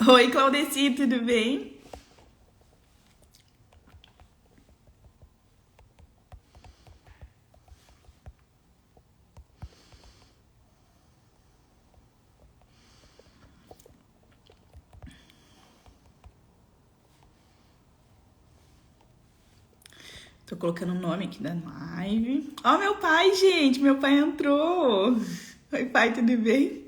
Oi, Claudeci, tudo bem? Tô colocando o nome aqui da live. Ó, meu pai, gente, meu pai entrou. Oi, pai, tudo bem?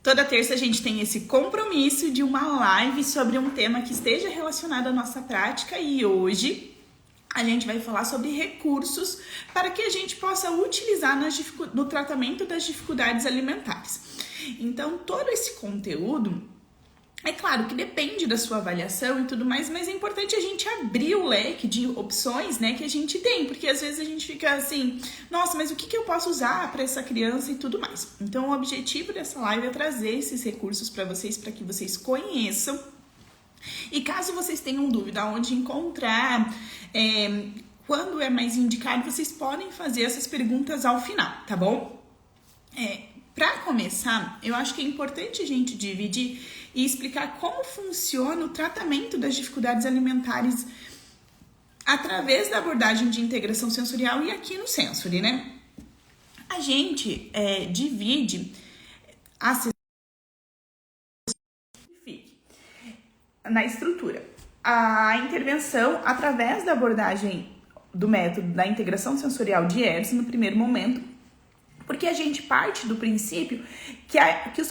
Toda terça a gente tem esse compromisso de uma live sobre um tema que esteja relacionado à nossa prática e hoje a gente vai falar sobre recursos para que a gente possa utilizar no tratamento das dificuldades alimentares. Então, todo esse conteúdo, é claro que depende da sua avaliação e tudo mais, mas é importante a gente abrir o leque de opções, né, que a gente tem, porque às vezes a gente fica assim, nossa, mas o que eu posso usar para essa criança e tudo mais. Então, o objetivo dessa live é trazer esses recursos para que vocês conheçam. E caso vocês tenham dúvida onde encontrar, quando é mais indicado, vocês podem fazer essas perguntas ao final, tá bom? Para começar, eu acho que é importante a gente dividir e explicar como funciona o tratamento das dificuldades alimentares através da abordagem de integração sensorial e aqui no Sensory, né? A gente divide a sessão na estrutura. A intervenção através da abordagem do método da integração sensorial de Ehrson no primeiro momento, porque a gente parte do princípio que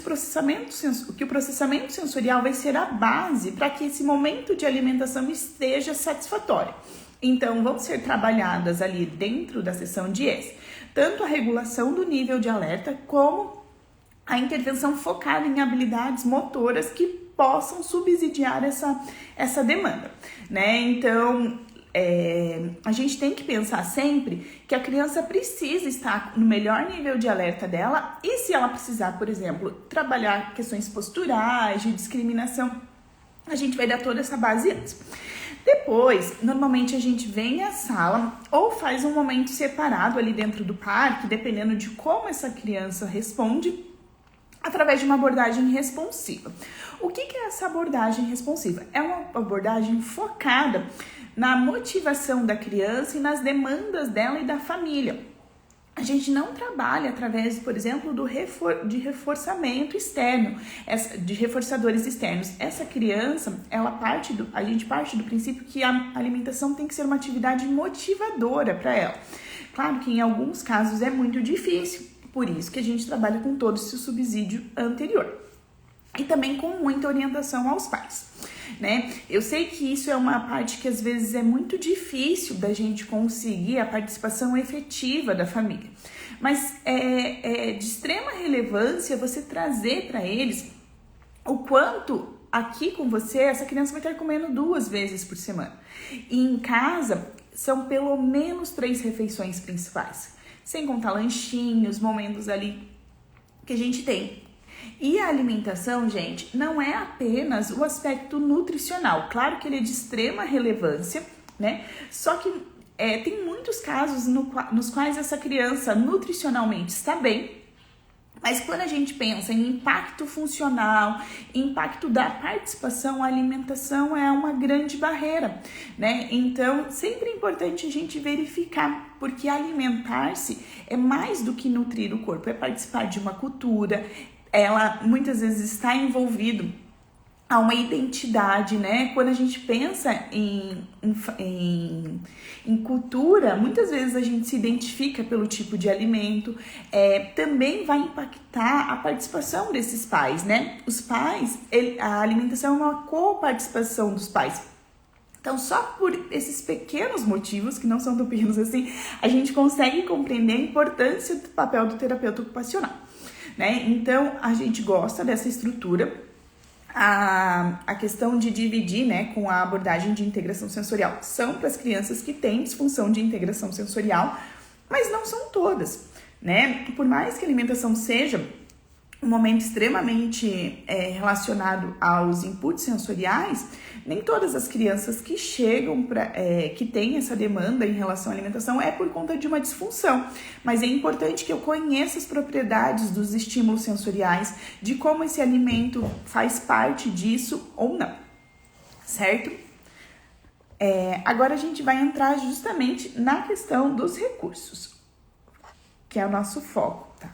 o processamento sensorial vai ser a base para que esse momento de alimentação esteja satisfatório. Então, vão ser trabalhadas ali dentro da sessão de ES, tanto a regulação do nível de alerta, como a intervenção focada em habilidades motoras que possam subsidiar essa demanda, né? Então, a gente tem que pensar sempre que a criança precisa estar no melhor nível de alerta dela e se ela precisar, por exemplo, trabalhar questões posturais, de discriminação, a gente vai dar toda essa base antes. Depois, normalmente a gente vem à sala ou faz um momento separado ali dentro do parque, dependendo de como essa criança responde, através de uma abordagem responsiva. O que é essa abordagem responsiva? É uma abordagem focada na motivação da criança e nas demandas dela e da família. A gente não trabalha através, por exemplo, de reforçamento externo, de reforçadores externos. Essa criança, a gente parte do princípio que a alimentação tem que ser uma atividade motivadora para ela. Claro que em alguns casos é muito difícil, por isso que a gente trabalha com todo esse subsídio anterior. E também com muita orientação aos pais, né? Eu sei que isso é uma parte que às vezes é muito difícil da gente conseguir a participação efetiva da família, mas é de extrema relevância você trazer para eles o quanto aqui com você essa criança vai estar comendo 2 vezes por semana. E em casa são pelo menos 3 refeições principais, sem contar lanchinhos, momentos ali que a gente tem. E a alimentação, gente, não é apenas o aspecto nutricional. Claro que ele é de extrema relevância, né? Só que tem muitos casos nos quais essa criança nutricionalmente está bem, mas quando a gente pensa em impacto funcional, impacto da participação, a alimentação é uma grande barreira, né? Então, sempre é importante a gente verificar, porque alimentar-se é mais do que nutrir o corpo, é participar de uma cultura. Ela muitas vezes está envolvido a uma identidade, né? Quando a gente pensa em cultura, muitas vezes a gente se identifica pelo tipo de alimento, também vai impactar a participação desses pais, né? Os pais, a alimentação é uma coparticipação dos pais. Então, só por esses pequenos motivos, que não são tão pequenos assim, a gente consegue compreender a importância do papel do terapeuta ocupacional, né? Então, a gente gosta dessa estrutura. A questão de dividir, né, com a abordagem de integração sensorial são para as crianças que têm disfunção de integração sensorial, mas não são todas, né? Por mais que a alimentação seja um momento extremamente relacionado aos inputs sensoriais, nem todas as crianças que chegam que têm essa demanda em relação à alimentação é por conta de uma disfunção, mas é importante que eu conheça as propriedades dos estímulos sensoriais, de como esse alimento faz parte disso ou não, certo? Agora a gente vai entrar justamente na questão dos recursos, que é o nosso foco, tá?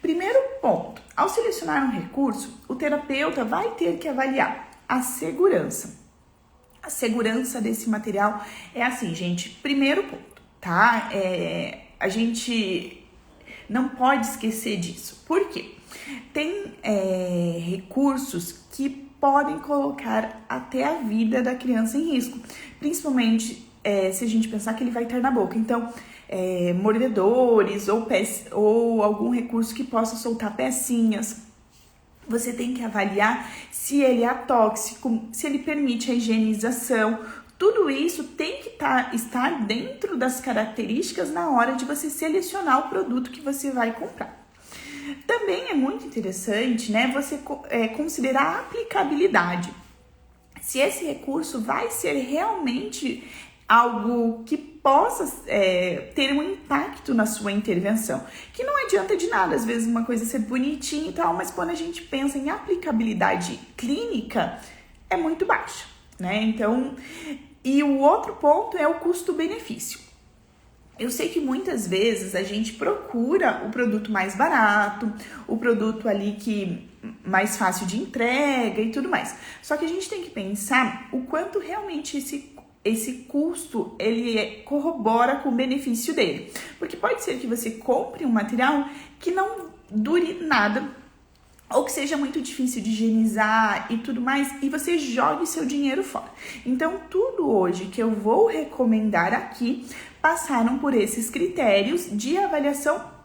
Primeiro ponto, ao selecionar um recurso, o terapeuta vai ter que avaliar a segurança. A segurança desse material é assim, gente, primeiro ponto, tá? A gente não pode esquecer disso. Por quê? Tem recursos que podem colocar até a vida da criança em risco, principalmente se a gente pensar que ele vai estar na boca. Então, mordedores ou algum recurso que possa soltar pecinhas. Você tem que avaliar se ele é atóxico, se ele permite a higienização. Tudo isso tem que estar dentro das características na hora de você selecionar o produto que você vai comprar. Também é muito interessante, né, você considerar a aplicabilidade. Se esse recurso vai ser realmente algo que possa ter um impacto na sua intervenção, que não adianta de nada, às vezes uma coisa ser bonitinha e tal, mas quando a gente pensa em aplicabilidade clínica, é muito baixa, né? Então, e o outro ponto é o custo-benefício. Eu sei que muitas vezes a gente procura o produto mais barato, o produto ali que mais fácil de entrega e tudo mais. Só que a gente tem que pensar o quanto realmente esse custo ele corrobora com o benefício dele. Porque pode ser que você compre um material que não dure nada, ou que seja muito difícil de higienizar e tudo mais, e você jogue seu dinheiro fora. Então, tudo hoje que eu vou recomendar aqui passaram por esses critérios de avaliação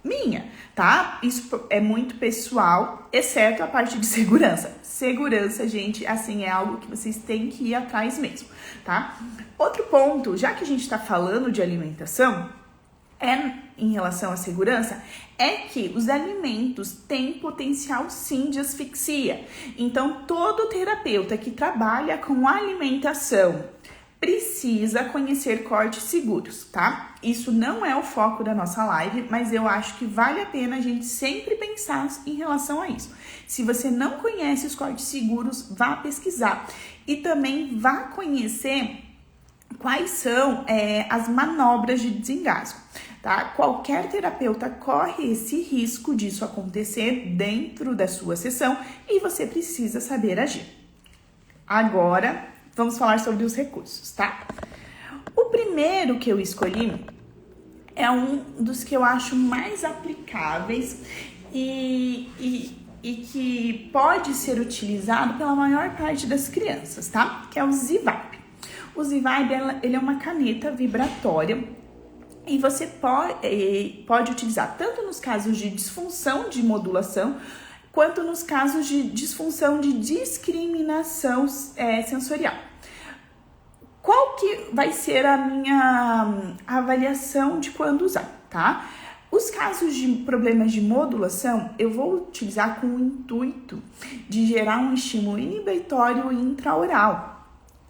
minha, tá? Isso é muito pessoal, exceto a parte de segurança. Segurança, gente, assim, é algo que vocês têm que ir atrás mesmo, tá? Outro ponto, já que a gente tá falando de alimentação, em relação à segurança, é que os alimentos têm potencial sim de asfixia. Então, todo terapeuta que trabalha com alimentação precisa conhecer cortes seguros, tá? Isso não é o foco da nossa live, mas eu acho que vale a pena a gente sempre pensar em relação a isso. Se você não conhece os cortes seguros, vá pesquisar. E também vá conhecer quais são as manobras de desengasgo, tá? Qualquer terapeuta corre esse risco disso acontecer dentro da sua sessão e você precisa saber agir. Agora, vamos falar sobre os recursos, tá? O primeiro que eu escolhi é um dos que eu acho mais aplicáveis e que pode ser utilizado pela maior parte das crianças, tá? Que é o Z-Vibe. O Z-Vibe, ele é uma caneta vibratória e você pode utilizar tanto nos casos de disfunção de modulação, quanto nos casos de disfunção de discriminação sensorial. Qual que vai ser a minha avaliação de quando usar, tá? Os casos de problemas de modulação, eu vou utilizar com o intuito de gerar um estímulo inibitório intraoral.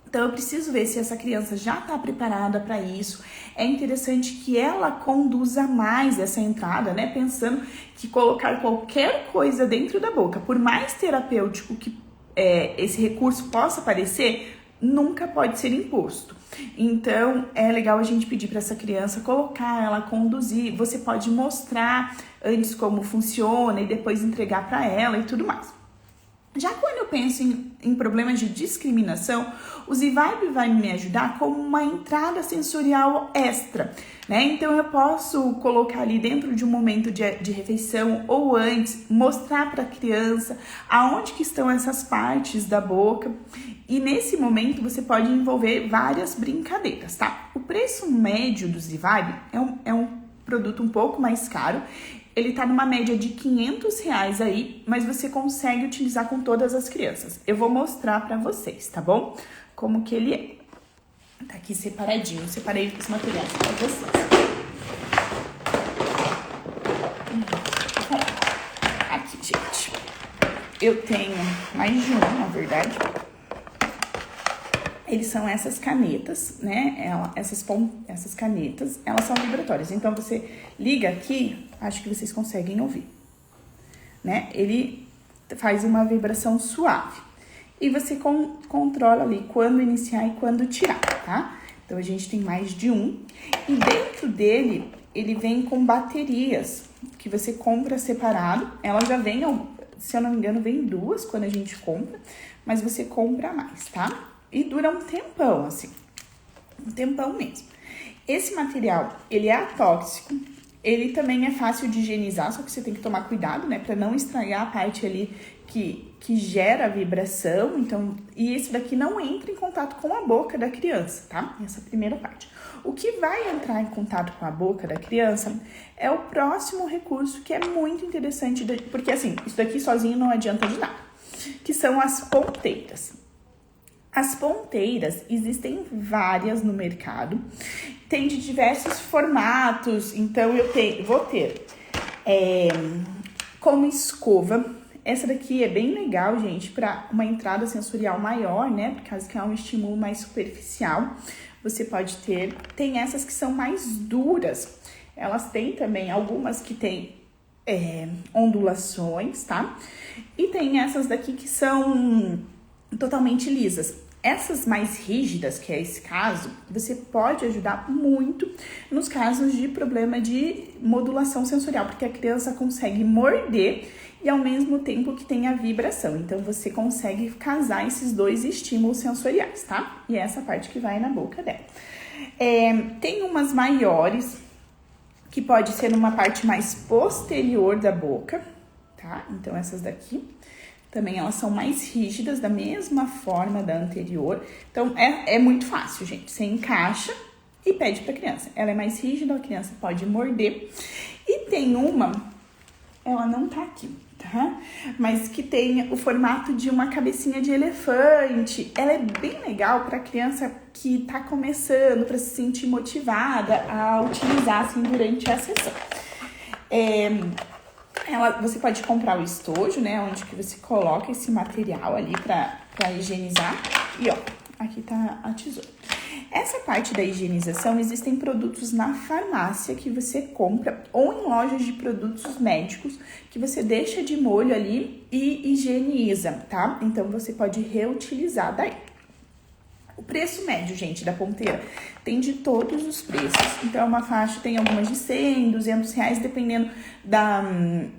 Então, eu preciso ver se essa criança já está preparada para isso. É interessante que ela conduza mais essa entrada, né? Pensando que colocar qualquer coisa dentro da boca, por mais terapêutico que esse recurso possa parecer, nunca pode ser imposto. Então, é legal a gente pedir para essa criança colocar, ela conduzir. Você pode mostrar antes como funciona e depois entregar para ela e tudo mais. Já quando eu penso em problemas de discriminação, o Z-Vibe vai me ajudar como uma entrada sensorial extra, né? Então, eu posso colocar ali dentro de um momento de refeição ou antes, mostrar para a criança aonde que estão essas partes da boca. E nesse momento, você pode envolver várias brincadeiras, tá? O preço médio do Z-Vibe é um produto um pouco mais caro. Ele tá numa média de R$500 aí, mas você consegue utilizar com todas as crianças. Eu vou mostrar pra vocês, tá bom? Como que ele é. Tá aqui separadinho, separei os materiais pra vocês. Aqui. eu tenho mais de um, na verdade. Eles são essas canetas, né? Essas canetas, elas são vibratórias. Então, você liga aqui, acho que vocês conseguem ouvir, né? Ele faz uma vibração suave. E você controla ali quando iniciar e quando tirar, tá? Então, a gente tem mais de um. E dentro dele, ele vem com baterias que você compra separado. Ela já vem, se eu não me engano, vem duas quando a gente compra. Mas você compra mais, tá? E dura um tempão, assim. Um tempão mesmo. Esse material, ele é atóxico. Ele também é fácil de higienizar, só que você tem que tomar cuidado, né? Pra não estragar a parte ali que gera a vibração. Então, e esse daqui não entra em contato com a boca da criança, tá? Essa primeira parte. O que vai entrar em contato com a boca da criança é o próximo recurso, que é muito interessante, porque assim, isso daqui sozinho não adianta de nada, que são as ponteiras. As ponteiras, existem várias no mercado, tem de diversos formatos, então vou ter como escova. Essa daqui é bem legal, gente, para uma entrada sensorial maior, né, por causa que é um estímulo mais superficial. Você pode ter, tem essas que são mais duras, elas têm também algumas que têm ondulações, tá? E tem essas daqui que são totalmente lisas. Essas mais rígidas, que é esse caso, você pode ajudar muito nos casos de problema de modulação sensorial, porque a criança consegue morder e ao mesmo tempo que tem a vibração. Então, você consegue casar esses dois estímulos sensoriais, tá? E é essa parte que vai na boca dela. Tem umas maiores, que pode ser numa parte mais posterior da boca, tá? Então, essas daqui. Também elas são mais rígidas, da mesma forma da anterior. Então, é muito fácil, gente. Você encaixa e pede pra criança. Ela é mais rígida, a criança pode morder. E tem uma, ela não tá aqui, tá? Mas que tem o formato de uma cabecinha de elefante. Ela é bem legal pra criança que tá começando, pra se sentir motivada a utilizar, assim, durante a sessão. Você pode comprar o estojo, né, onde que você coloca esse material ali pra higienizar. E ó, aqui tá a tesoura. Essa parte da higienização, existem produtos na farmácia que você compra ou em lojas de produtos médicos que você deixa de molho ali e higieniza, tá? Então, você pode reutilizar daí. O preço médio, gente, da ponteira tem de todos os preços. Então, uma faixa tem algumas de 100, 200 reais, dependendo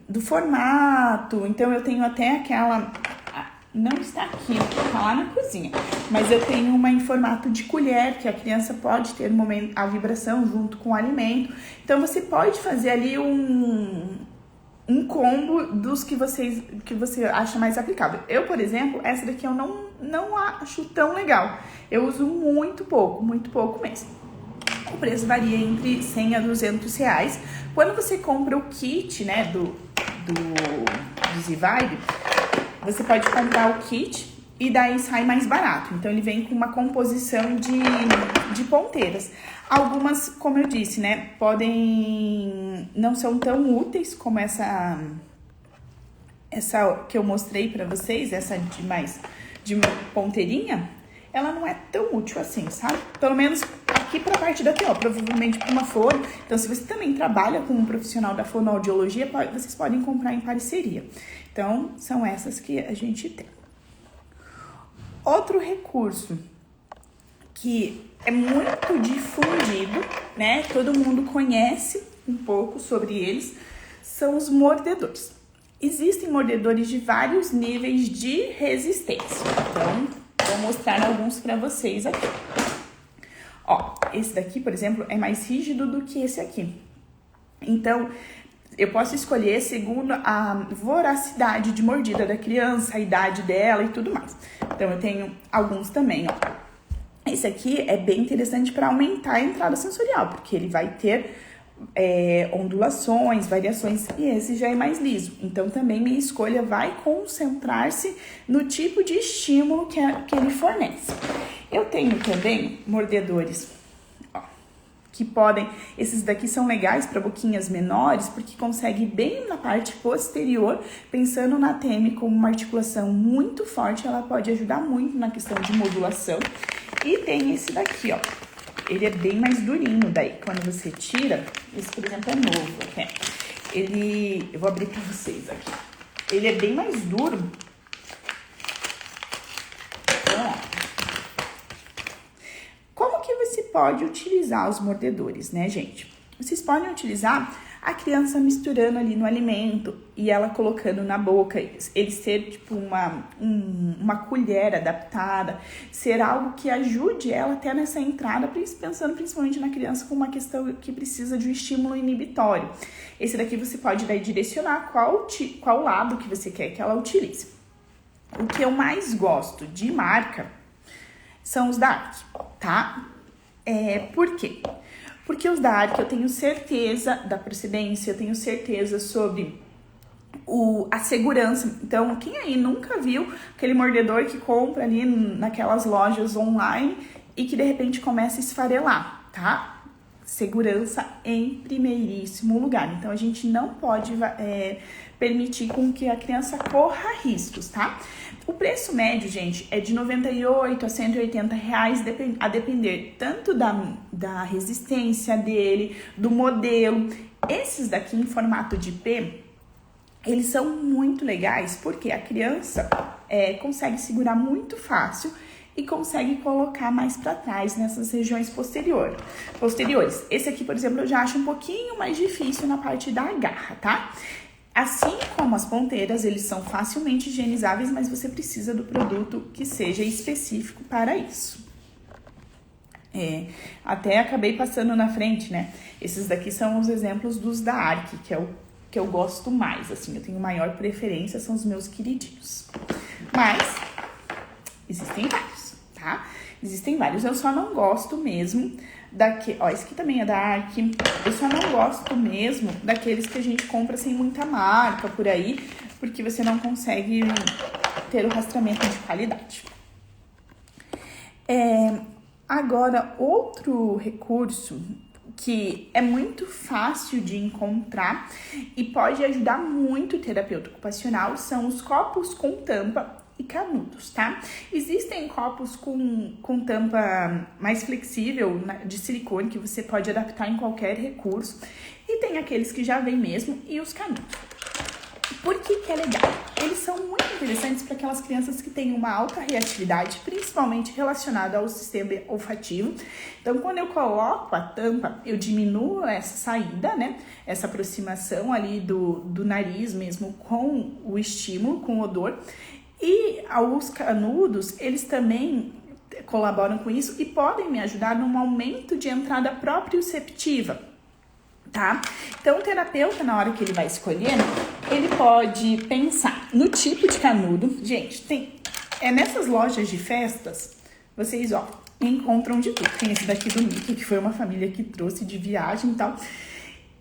do formato. Então, eu tenho até aquela... Não está aqui, tá lá na cozinha. Mas eu tenho uma em formato de colher, que a criança pode ter a vibração junto com o alimento. Então, você pode fazer ali um combo dos que você acha mais aplicável. Eu, por exemplo, essa daqui eu não acho tão legal. Eu uso muito pouco mesmo. O preço varia entre 100 a 200 reais. Quando você compra o kit, né, do Z-Vibe, você pode comprar o kit e daí sai mais barato. Então, ele vem com uma composição de ponteiras. Algumas, como eu disse, né, não são tão úteis como essa que eu mostrei pra vocês, essa de ponteirinha, ela não é tão útil assim, sabe? Pelo menos aqui pra parte da TO, provavelmente pra uma fono. Então, se você também trabalha com um profissional da fonoaudiologia, vocês podem comprar em parceria. Então, são essas que a gente tem. Outro recurso que é muito difundido, né? Todo mundo conhece um pouco sobre eles, são os mordedores. Existem mordedores de vários níveis de resistência. Então, vou mostrar alguns para vocês aqui. Ó, esse daqui, por exemplo, é mais rígido do que esse aqui. Então, eu posso escolher segundo a voracidade de mordida da criança, a idade dela e tudo mais. Então, eu tenho alguns também, ó. Esse aqui é bem interessante para aumentar a entrada sensorial, porque ele vai ter ondulações, variações, e esse já é mais liso. Então, também minha escolha vai concentrar-se no tipo de estímulo que ele fornece. Eu tenho também mordedores, ó, que podem, esses daqui são legais para boquinhas menores, porque consegue bem na parte posterior, pensando na TM como uma articulação muito forte, ela pode ajudar muito na questão de modulação. E tem esse daqui, ó, ele é bem mais durinho, daí quando você tira, esse por exemplo é novo, né? Eu vou abrir para vocês aqui, ele é bem mais duro. Então, ó, como que você pode utilizar os mordedores, né, gente? Vocês podem utilizar a criança misturando ali no alimento e ela colocando na boca, ele ser tipo uma colher adaptada, ser algo que ajude ela até nessa entrada, pensando principalmente na criança com uma questão que precisa de um estímulo inibitório. Esse daqui você pode daí direcionar qual lado que você quer que ela utilize. O que eu mais gosto de marca são os da Ark, tá? Por quê? Porque os da Ark eu tenho certeza da procedência, eu tenho certeza sobre a segurança. Então, quem aí nunca viu aquele mordedor que compra ali naquelas lojas online e que de repente começa a esfarelar, tá? Segurança em primeiríssimo lugar. Então, a gente não pode permitir com que a criança corra riscos, tá? O preço médio, gente, é de R$ 98 a R$ 180 reais, a depender tanto da resistência dele, do modelo. Esses daqui em formato de P, eles são muito legais porque a criança consegue segurar muito fácil e consegue colocar mais para trás nessas regiões posteriores. Esse aqui, por exemplo, eu já acho um pouquinho mais difícil na parte da garra, tá? Assim como as ponteiras, eles são facilmente higienizáveis, mas você precisa do produto que seja específico para isso. Até acabei passando na frente, né? Esses daqui são os exemplos dos da Ark, que é o que eu gosto mais, assim, eu tenho maior preferência, são os meus queridinhos. Mas existem vários, tá? Existem vários, eu só não gosto mesmo esse aqui também é da Ark. Eu só não gosto mesmo daqueles que a gente compra sem muita marca por aí, porque você não consegue ter o rastreamento de qualidade. Agora, outro recurso que é muito fácil de encontrar e pode ajudar muito o terapeuta ocupacional são os copos com tampa e canudos, tá? Existem copos com tampa mais flexível, de silicone, que você pode adaptar em qualquer recurso. E tem aqueles que já vêm mesmo e os canudos. Por que é legal? Eles são muito interessantes para aquelas crianças que têm uma alta reatividade, principalmente relacionada ao sistema olfativo. Então, quando eu coloco a tampa, eu diminuo essa saída, né? Essa aproximação ali do nariz mesmo com o estímulo, com o odor. E os canudos, eles também colaboram com isso e podem me ajudar num aumento de entrada proprioceptiva, tá? Então, o terapeuta, na hora que ele vai escolher, ele pode pensar no tipo de canudo. Gente, nessas lojas de festas, vocês, encontram de tudo. Tem esse daqui do Mickey, que foi uma família que trouxe de viagem e tal.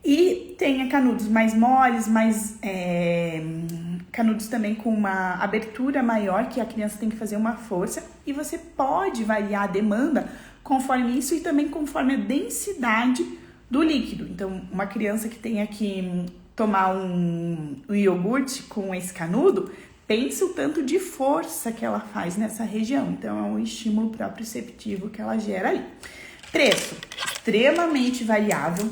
E tem canudos mais moles, canudos também com uma abertura maior, que a criança tem que fazer uma força. E você pode variar a demanda conforme isso e também conforme a densidade do líquido. Então, uma criança que tenha que tomar um iogurte com esse canudo, pensa o tanto de força que ela faz nessa região. Então, é um estímulo proprioceptivo que ela gera ali. Preço extremamente variável.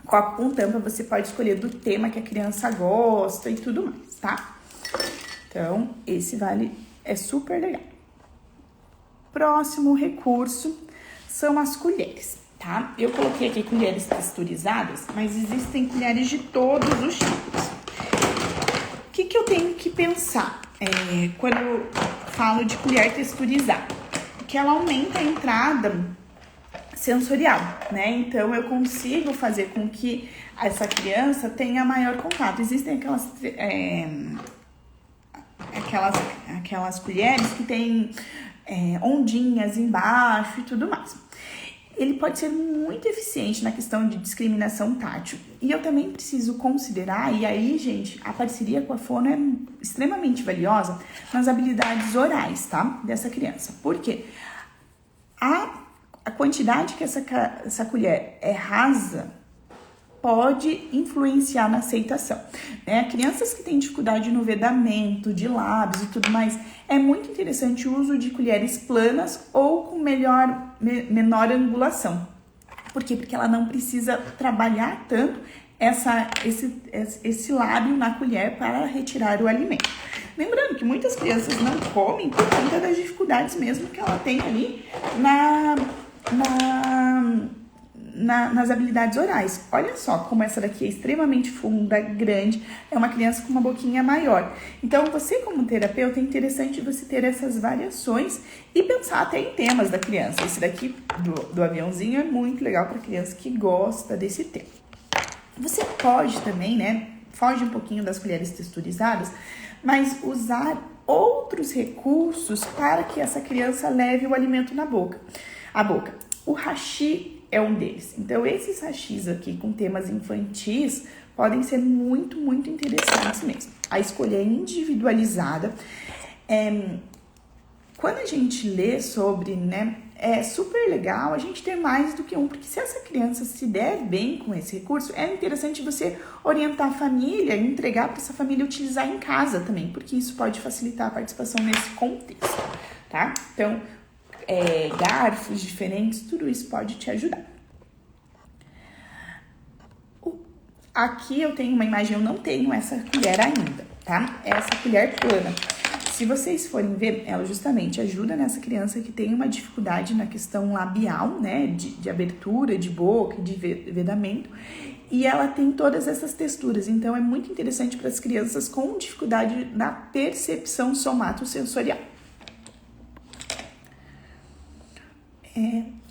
Copo com tampa, você pode escolher do tema que a criança gosta e tudo mais, tá? Então, esse é super legal. Próximo recurso são as colheres, tá? Eu coloquei aqui colheres texturizadas, mas existem colheres de todos os tipos. O que eu tenho que pensar quando eu falo de colher texturizada? Que ela aumenta a entrada sensorial, né? Então, eu consigo fazer com que essa criança tenha maior contato. Existem aquelas colheres que tem ondinhas embaixo e tudo mais. Ele pode ser muito eficiente na questão de discriminação tátil. E eu também preciso considerar, e aí, gente, a parceria com a fono é extremamente valiosa nas habilidades orais, tá? Dessa criança. Por quê? a quantidade que essa colher é rasa pode influenciar na aceitação, né? Crianças que têm dificuldade no vedamento, de lábios e tudo mais, é muito interessante o uso de colheres planas ou com menor angulação. Por quê? Porque ela não precisa trabalhar tanto esse lábio na colher para retirar o alimento. Lembrando que muitas crianças não comem por conta das dificuldades mesmo que ela tem ali nas habilidades orais. Olha só como essa daqui é extremamente funda, grande, é uma criança com uma boquinha maior. Então, você como terapeuta, é interessante você ter essas variações e pensar até em temas da criança. Esse daqui do aviãozinho é muito legal para criança que gosta desse tema. Você pode também, né, foge um pouquinho das colheres texturizadas, mas usar outros recursos para que essa criança leve o alimento na boca. O hashi é um deles. Então, esses hashis aqui com temas infantis podem ser muito, muito interessantes mesmo. A escolha é individualizada. Quando a gente lê sobre, né, é super legal a gente ter mais do que um, porque se essa criança se der bem com esse recurso, é interessante você orientar a família e entregar para essa família utilizar em casa também, porque isso pode facilitar a participação nesse contexto, tá? Então, garfos diferentes, tudo isso pode te ajudar. Aqui eu tenho uma imagem, eu não tenho essa colher ainda, tá? Essa colher plana. Se vocês forem ver, ela justamente ajuda nessa criança que tem uma dificuldade na questão labial, né? De abertura, de boca, de vedamento. E ela tem todas essas texturas. Então, é muito interessante para as crianças com dificuldade na percepção somatosensorial.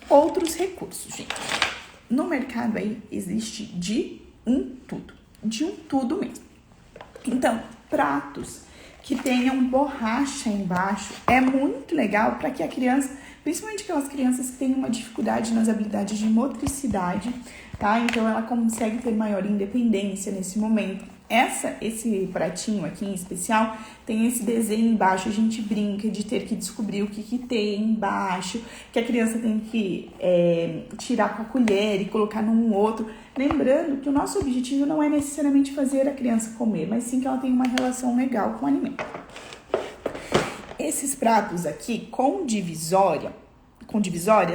Outros recursos, gente. No mercado aí existe de um tudo mesmo. Então, pratos que tenham borracha embaixo é muito legal para que a criança, principalmente aquelas crianças que têm uma dificuldade nas habilidades de motricidade, tá? Então ela consegue ter maior independência nesse momento. Esse pratinho aqui em especial tem esse desenho embaixo, a gente brinca de ter que descobrir o que tem embaixo, que a criança tem que tirar com a colher e colocar num outro. Lembrando que o nosso objetivo não é necessariamente fazer a criança comer, mas sim que ela tenha uma relação legal com o alimento. Esses pratos aqui com divisórias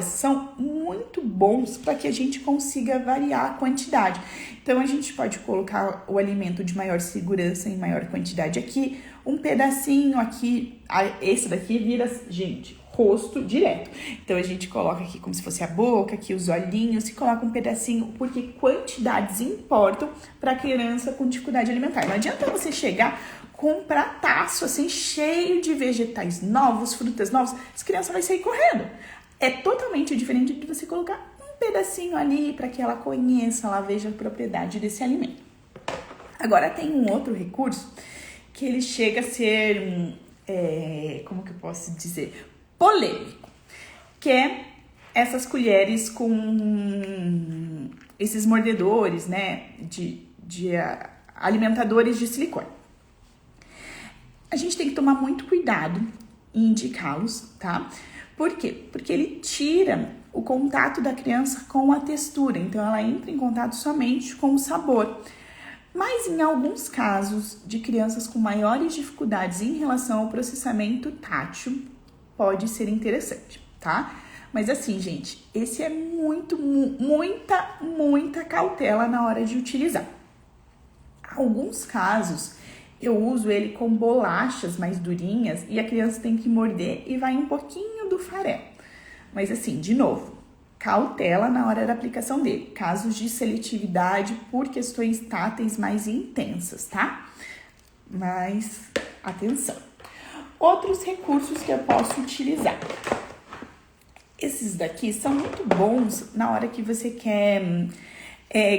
são muito bons para que a gente consiga variar a quantidade. Então, a gente pode colocar o alimento de maior segurança em maior quantidade aqui, um pedacinho aqui, esse daqui vira, gente, rosto direto. Então, a gente coloca aqui como se fosse a boca, aqui os olhinhos, e coloca um pedacinho, porque quantidades importam para a criança com dificuldade alimentar. Não adianta você chegar com um prataço, assim, cheio de vegetais novos, frutas novas, essa criança vai sair correndo. É totalmente diferente de você colocar um pedacinho ali para que ela conheça, ela veja a propriedade desse alimento. Agora, tem um outro recurso que ele chega a ser, como que eu posso dizer, polêmico, que é essas colheres com esses mordedores, né, de alimentadores de silicone. A gente tem que tomar muito cuidado em indicá-los, tá? Por quê? Porque ele tira o contato da criança com a textura, então ela entra em contato somente com o sabor. Mas em alguns casos de crianças com maiores dificuldades em relação ao processamento tátil, pode ser interessante, tá? Mas assim, gente, esse é muita cautela na hora de utilizar. Alguns casos eu uso ele com bolachas mais durinhas e a criança tem que morder e vai um pouquinho do farelo. Mas assim, de novo, cautela na hora da aplicação dele. Casos de seletividade por questões táteis mais intensas, tá? Mas atenção. Outros recursos que eu posso utilizar. Esses daqui são muito bons na hora que você quer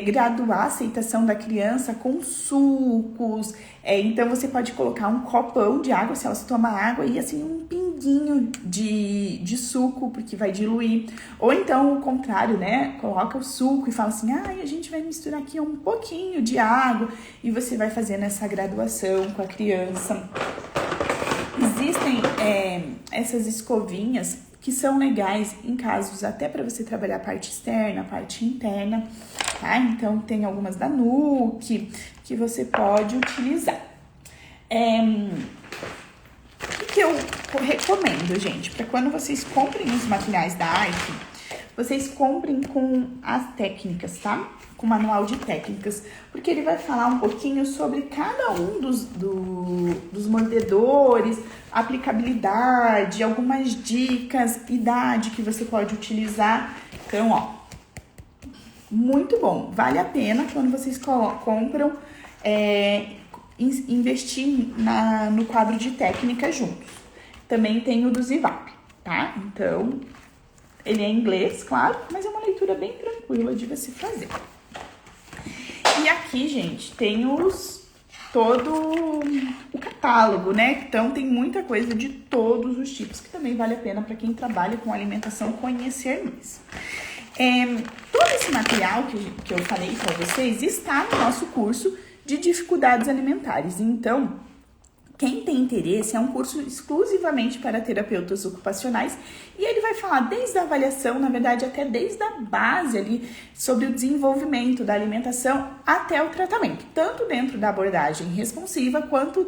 graduar a aceitação da criança com sucos. Então, você pode colocar um copão de água, se ela toma água, e assim, um pinguinho de suco, porque vai diluir. Ou então, o contrário, né? Coloca o suco e fala assim, a gente vai misturar aqui um pouquinho de água, e você vai fazendo essa graduação com a criança. Existem essas escovinhas que são legais em casos até para você trabalhar a parte externa, a parte interna, tá? Então, tem algumas da Nuke que você pode utilizar. O que eu recomendo, gente, para quando vocês comprem os materiais da arte, vocês comprem com as técnicas, tá? Com o manual de técnicas, porque ele vai falar um pouquinho sobre cada um dos mordedores, aplicabilidade, algumas dicas, idade que você pode utilizar. Então, ó, muito bom. Vale a pena quando vocês compram, investir no quadro de técnica juntos. Também tem o do Zivap, tá? Então, ele é em inglês, claro, mas é uma leitura bem tranquila de você fazer. E aqui, gente, tem todo o catálogo, né? Então, tem muita coisa de todos os tipos, que também vale a pena para quem trabalha com alimentação conhecer mais. Todo esse material que eu falei para vocês está no nosso curso de dificuldades alimentares. Então, quem tem interesse, é um curso exclusivamente para terapeutas ocupacionais e ele vai falar desde a avaliação, na verdade até desde a base ali, sobre o desenvolvimento da alimentação até o tratamento, tanto dentro da abordagem responsiva quanto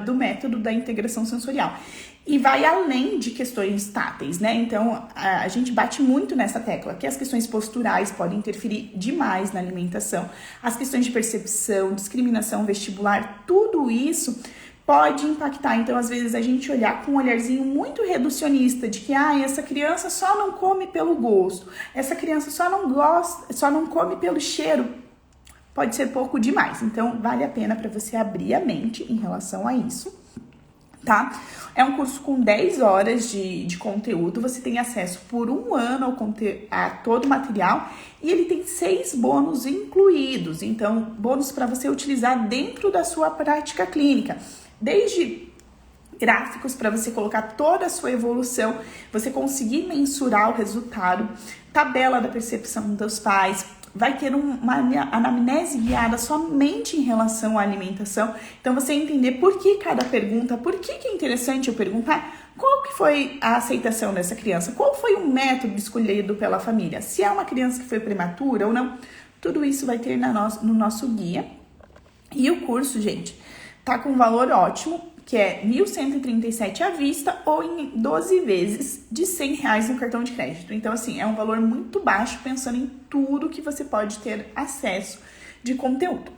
do método da integração sensorial. E vai além de questões táteis, né? Então, a gente bate muito nessa tecla, que as questões posturais podem interferir demais na alimentação, as questões de percepção, discriminação vestibular, tudo isso pode impactar. Então, às vezes, a gente olhar com um olharzinho muito reducionista de que essa criança só não come pelo gosto, essa criança só não come pelo cheiro, pode ser pouco demais. Então, vale a pena para você abrir a mente em relação a isso, tá? É um curso com 10 horas de conteúdo, você tem acesso por um ano a todo o material e ele tem 6 bônus incluídos, então bônus para você utilizar dentro da sua prática clínica, desde gráficos para você colocar toda a sua evolução, você conseguir mensurar o resultado, tabela da percepção dos pais, vai ter uma anamnese guiada somente em relação à alimentação. Então, você entender por que cada pergunta, por que é interessante eu perguntar qual que foi a aceitação dessa criança, qual foi o método escolhido pela família, se é uma criança que foi prematura ou não, tudo isso vai ter no nosso guia. E o curso, gente, tá com um valor ótimo, que é R$ 1.137 à vista ou em 12 vezes de R$100 no cartão de crédito. Então, assim, é um valor muito baixo pensando em tudo que você pode ter acesso de conteúdo.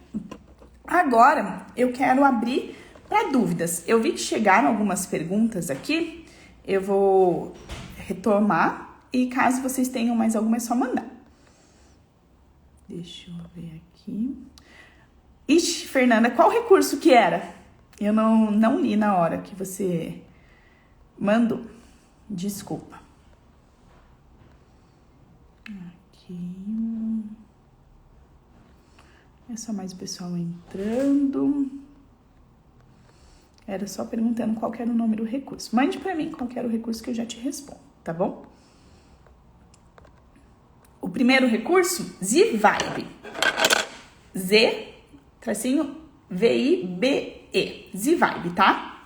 Agora, eu quero abrir para dúvidas. Eu vi que chegaram algumas perguntas aqui, eu vou retomar e caso vocês tenham mais alguma é só mandar. Deixa eu ver aqui. Ixi, Fernanda, qual recurso que era? Eu não li na hora que você mandou. Desculpa. Aqui. É só mais o pessoal entrando. Era só perguntando qual que era o nome do recurso. Mande pra mim qual que era o recurso que eu já te respondo, tá bom? O primeiro recurso, Zivibe. Z-V-I-B-E. Zivibe, tá?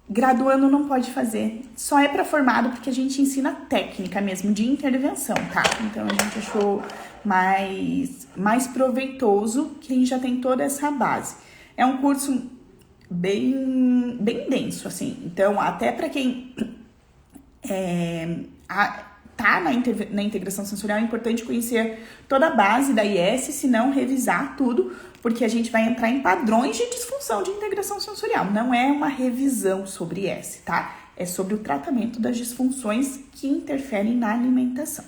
Graduando não pode fazer. Só é para formado porque a gente ensina técnica mesmo de intervenção, tá? Então, a gente achou mais proveitoso quem já tem toda essa base. É um curso bem denso, assim. Então, até para quem tá na integração sensorial, é importante conhecer toda a base da IS, se não revisar tudo, porque a gente vai entrar em padrões de disfunção de integração sensorial. Não é uma revisão sobre IS, tá? É sobre o tratamento das disfunções que interferem na alimentação.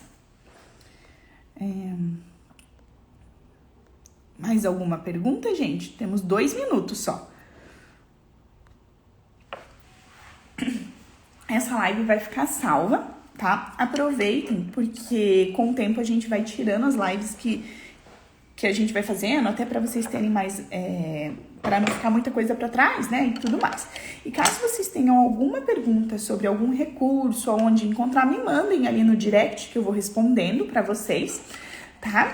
Mais alguma pergunta, gente? Temos 2 minutos só. Essa live vai ficar salva, tá? Aproveitem, porque com o tempo a gente vai tirando as lives que a gente vai fazendo, até para vocês terem mais, para não ficar muita coisa para trás, né, e tudo mais. E caso vocês tenham alguma pergunta sobre algum recurso, onde encontrar, me mandem ali no direct que eu vou respondendo para vocês, tá?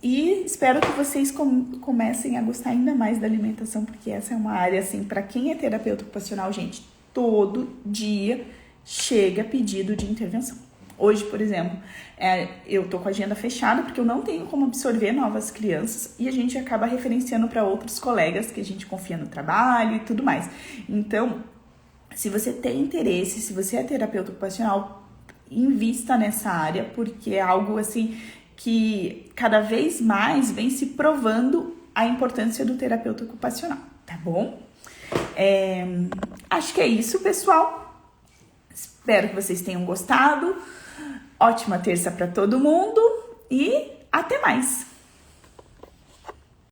E espero que vocês comecem a gostar ainda mais da alimentação, porque essa é uma área, assim, para quem é terapeuta ocupacional, gente, todo dia chega pedido de intervenção. Hoje, por exemplo, eu tô com a agenda fechada porque eu não tenho como absorver novas crianças e a gente acaba referenciando para outros colegas que a gente confia no trabalho e tudo mais. Então, se você tem interesse, se você é terapeuta ocupacional, invista nessa área, porque é algo assim que cada vez mais vem se provando a importância do terapeuta ocupacional, tá bom? Acho que é isso, pessoal. Espero que vocês tenham gostado. Ótima terça para todo mundo e até mais!